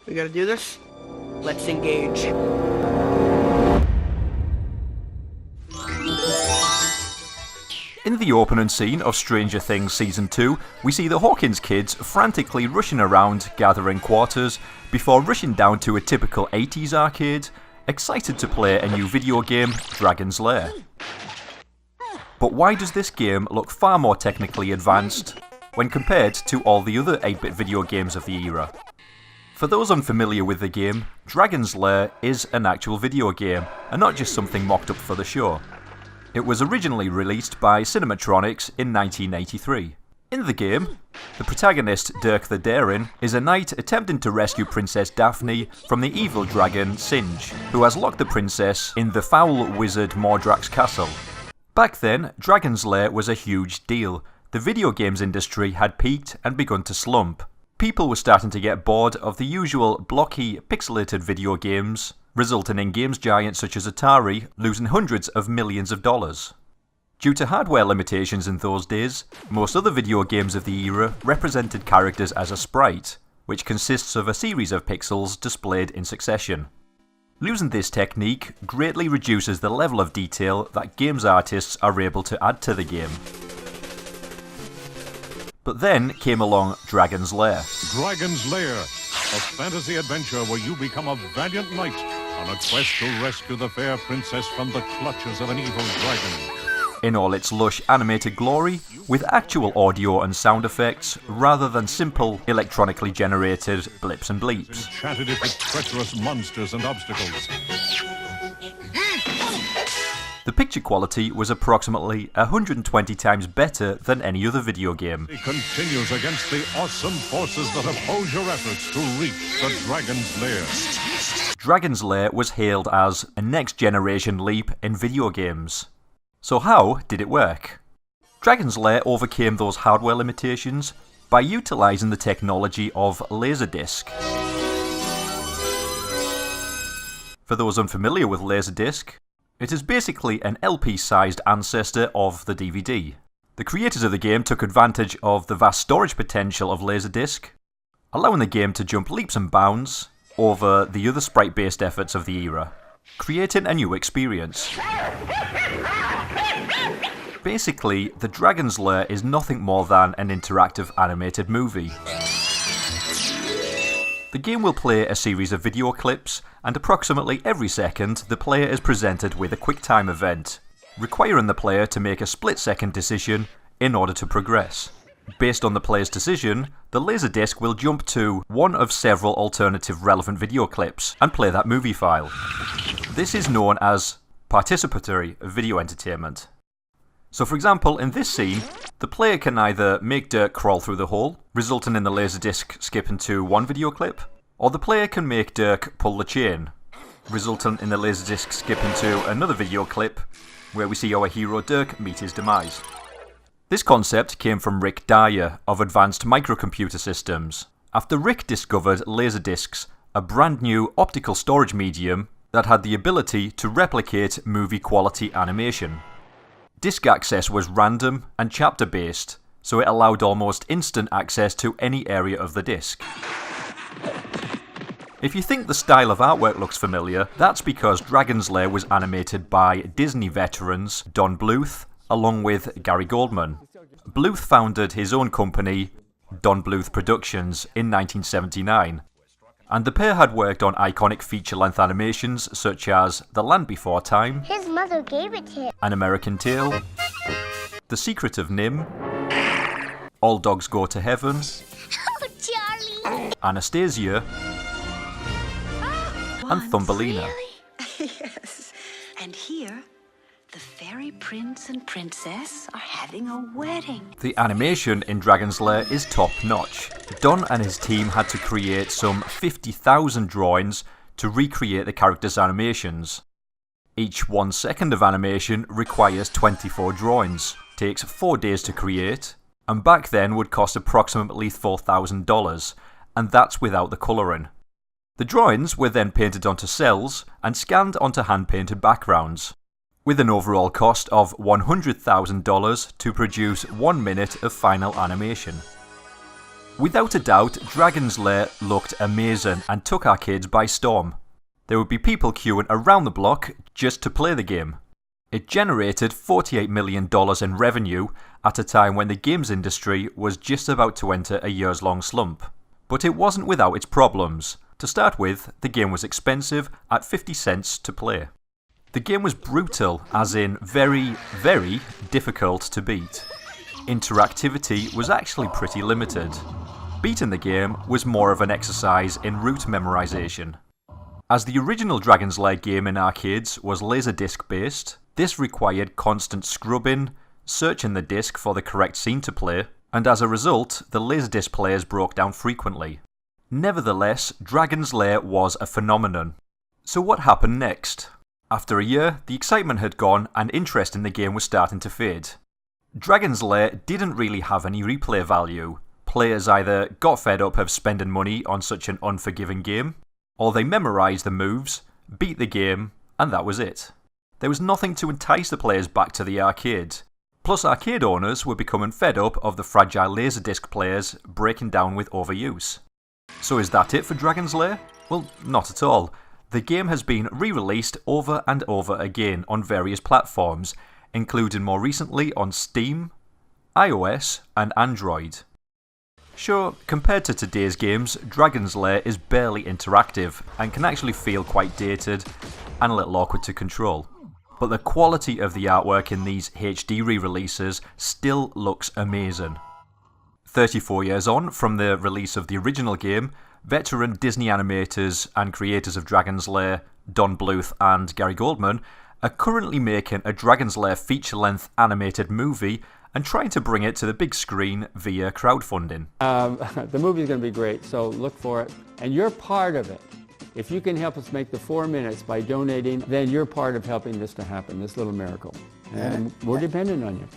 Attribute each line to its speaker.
Speaker 1: We gotta do this? Let's engage.
Speaker 2: In the opening scene of Stranger Things Season 2, we see the Hawkins kids frantically rushing around, gathering quarters, before rushing down to a typical 80s arcade, excited to play a new video game, Dragon's Lair. But why does this game look far more technically advanced when compared to all the other 8-bit video games of the era? For those unfamiliar with the game, Dragon's Lair is an actual video game, and not just something mocked up for the show. It was originally released by Cinematronics in 1983. In the game, the protagonist, Dirk the Daring, is a knight attempting to rescue Princess Daphne from the evil dragon Singe, who has locked the princess in the foul wizard Mordrak's castle. Back then, Dragon's Lair was a huge deal. The video games industry had peaked and begun to slump. People were starting to get bored of the usual blocky, pixelated video games, resulting in games giants such as Atari losing hundreds of millions of dollars. Due to hardware limitations in those days, most other video games of the era represented characters as a sprite, which consists of a series of pixels displayed in succession. Losing this technique greatly reduces the level of detail that games artists are able to add to the game. But then came along Dragon's Lair.
Speaker 3: Dragon's Lair, a fantasy adventure where you become a valiant knight on a quest to rescue the fair princess from the clutches of an evil dragon.
Speaker 2: In all its lush animated glory, with actual audio and sound effects, rather than simple electronically generated blips and bleeps.
Speaker 3: Enchanted it with treacherous monsters and obstacles.
Speaker 2: The picture quality was approximately 120 times better than any other video game.
Speaker 3: It continues against the awesome forces that oppose your efforts to reach the Dragon's Lair.
Speaker 2: Dragon's Lair was hailed as a next-generation leap in video games. So how did it work? Dragon's Lair overcame those hardware limitations by utilising the technology of Laserdisc. For those unfamiliar with Laserdisc, it is basically an LP-sized ancestor of the DVD. The creators of the game took advantage of the vast storage potential of Laserdisc, allowing the game to jump leaps and bounds over the other sprite-based efforts of the era, creating a new experience. Basically, the Dragon's Lair is nothing more than an interactive animated movie. The game will play a series of video clips, and approximately every second the player is presented with a QuickTime event, requiring the player to make a split-second decision in order to progress. Based on the player's decision, the Laserdisc will jump to one of several alternative relevant video clips and play that movie file. This is known as participatory video entertainment. So for example, in this scene, the player can either make Dirk crawl through the hole, resulting in the Laserdisc skipping to one video clip, or the player can make Dirk pull the chain, resulting in the Laserdisc skipping to another video clip, where we see our hero Dirk meet his demise. This concept came from Rick Dyer of Advanced Microcomputer Systems, after Rick discovered Laserdiscs, a brand new optical storage medium that had the ability to replicate movie-quality animation. Disk access was random and chapter-based, so it allowed almost instant access to any area of the disk. If you think the style of artwork looks familiar, that's because Dragon's Lair was animated by Disney veterans Don Bluth, along with Gary Goldman. Bluth founded his own company, Don Bluth Productions, in 1979, and the pair had worked on iconic feature-length animations such as The Land Before Time,
Speaker 4: His mother gave it to him.
Speaker 2: An American Tale, The Secret of Nim, All Dogs Go to Heaven,
Speaker 4: Oh, Charlie!
Speaker 2: Anastasia, and Thumbelina.
Speaker 5: Yes. And here, the fairy prince and princess are having a wedding.
Speaker 2: The animation in Dragon's Lair is top-notch. Don and his team had to create some 50,000 drawings to recreate the characters' animations. Each 1 second of animation requires 24 drawings, takes 4 days to create, and back then would cost approximately $4,000, and that's without the colouring. The drawings were then painted onto cells and scanned onto hand-painted backgrounds, with an overall cost of $100,000 to produce 1 minute of final animation. Without a doubt, Dragon's Lair looked amazing and took our kids by storm. There would be people queuing around the block just to play the game. It generated $48 million in revenue at a time when the games industry was just about to enter a years-long slump. But it wasn't without its problems. To start with, the game was expensive at 50 cents to play. The game was brutal, as in very, very difficult to beat. Interactivity was actually pretty limited. Beating the game was more of an exercise in route memorization. As the original Dragon's Lair game in arcades was laserdisc based, this required constant scrubbing, searching the disc for the correct scene to play, and as a result, the laserdisc players broke down frequently. Nevertheless, Dragon's Lair was a phenomenon. So what happened next? After a year, the excitement had gone and interest in the game was starting to fade. Dragon's Lair didn't really have any replay value. Players either got fed up of spending money on such an unforgiving game, or they memorised the moves, beat the game, and that was it. There was nothing to entice the players back to the arcade. Plus, arcade owners were becoming fed up of the fragile laserdisc players breaking down with overuse. So is that it for Dragon's Lair? Well, not at all. The game has been re-released over and over again on various platforms, including more recently on Steam, iOS, and Android. Sure, compared to today's games, Dragon's Lair is barely interactive and can actually feel quite dated and a little awkward to control. But the quality of the artwork in these HD re-releases still looks amazing. 34 years on from the release of the original game, veteran Disney animators and creators of Dragon's Lair, Don Bluth and Gary Goldman, are currently making a Dragon's Lair feature-length animated movie and trying to bring it to the big screen via crowdfunding.
Speaker 6: The movie's going to be great, so look for it. And you're part of it. If you can help us make the 4 minutes by donating, then you're part of helping this to happen, this little miracle. And we're dependent on you.